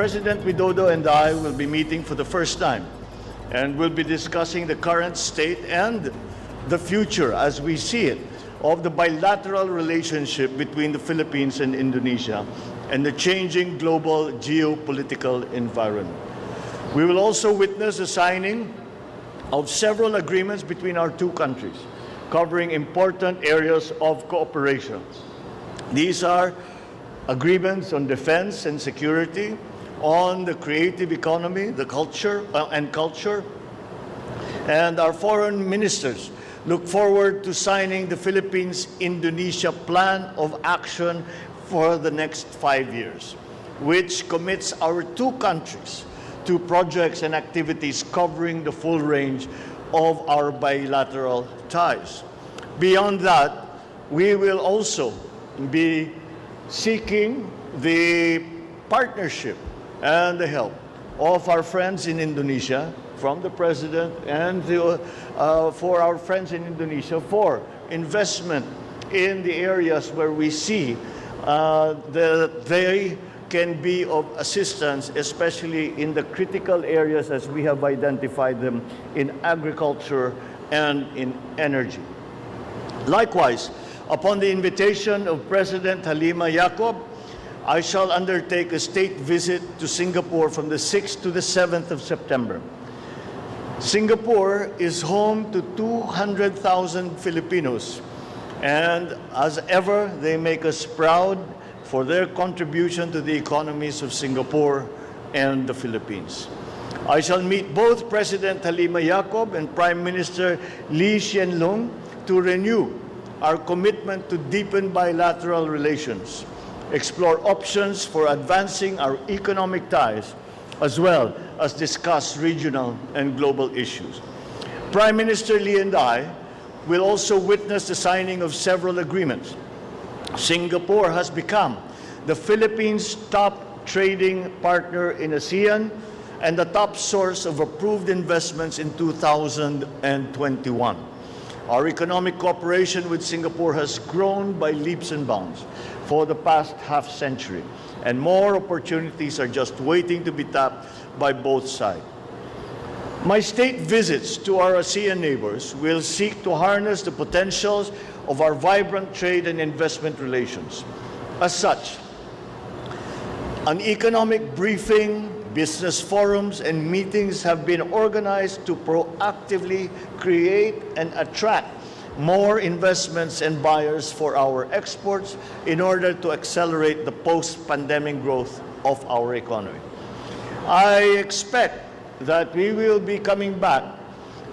President Widodo and I will be meeting for the first time, and we'll be discussing the current state and the future as we see it of the bilateral relationship between the Philippines and Indonesia and the changing global geopolitical environment. We will also witness the signing of several agreements between our two countries, covering important areas of cooperation. These are agreements on defense and security, on the creative economy, the culture, and our foreign ministers look forward to signing the Philippines-Indonesia Plan of Action for the next 5 years, which commits our two countries to projects and activities covering the full range of our bilateral ties. Beyond that, we will also be seeking the partnership and the help of our friends in Indonesia, from the President, and for our friends in Indonesia for investment in the areas where we see that they can be of assistance, especially in the critical areas as we have identified them in agriculture and in energy. Likewise, upon the invitation of President Halima Yacob, I shall undertake a state visit to Singapore from the 6th to the 7th of September. Singapore is home to 200,000 Filipinos, and as ever, they make us proud for their contribution to the economies of Singapore and the Philippines. I shall meet both President Halima Yacob and Prime Minister Lee Hsien Loong to renew our commitment to deepen bilateral relations, explore options for advancing our economic ties, as well as discuss regional and global issues. Prime Minister Lee and I will also witness the signing of several agreements. Singapore has become the Philippines' top trading partner in ASEAN and the top source of approved investments in 2021. Our economic cooperation with Singapore has grown by leaps and bounds for the past half-century, and more opportunities are just waiting to be tapped by both sides. My state visits to our ASEAN neighbors will seek to harness the potentials of our vibrant trade and investment relations. As such, an economic briefing, business forums, and meetings have been organized to proactively create and attract more investments and buyers for our exports in order to accelerate the post-pandemic growth of our economy. I expect that we will be coming back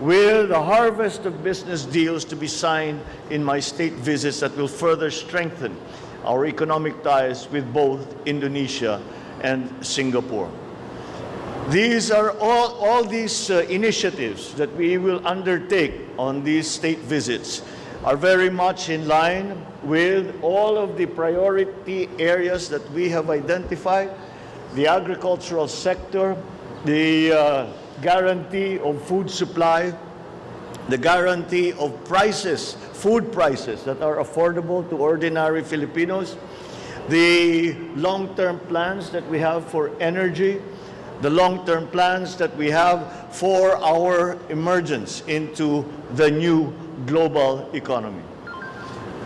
with a harvest of business deals to be signed in my state visits that will further strengthen our economic ties with both Indonesia and Singapore. These are all these initiatives that we will undertake on these state visits are very much in line with all of the priority areas that we have identified: the agricultural sector, the guarantee of food supply, the guarantee of prices, food prices that are affordable to ordinary Filipinos, the long-term plans that we have for energy, the long-term plans that we have for our emergence into the new global economy.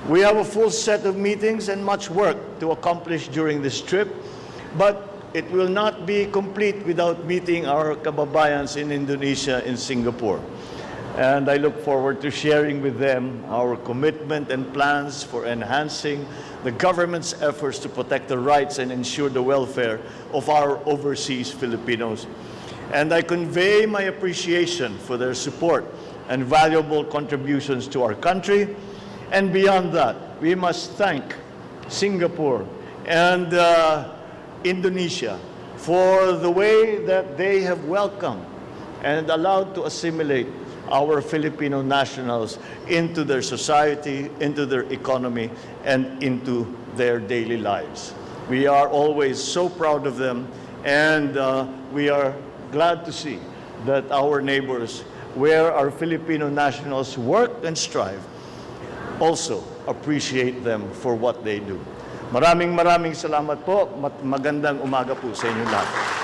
We have a full set of meetings and much work to accomplish during this trip, but it will not be complete without meeting our kababayans in Indonesia and Singapore. And I look forward to sharing with them our commitment and plans for enhancing the government's efforts to protect the rights and ensure the welfare of our overseas Filipinos. And I convey my appreciation for their support and valuable contributions to our country. And beyond that, we must thank Singapore and Indonesia for the way that they have welcomed and allowed to assimilate our Filipino nationals into their society, into their economy, and into their daily lives. We are always so proud of them, and we are glad to see that our neighbors, where our Filipino nationals work and strive, also appreciate them for what they do. Maraming salamat po. Magandang umaga po sa inyo lahat.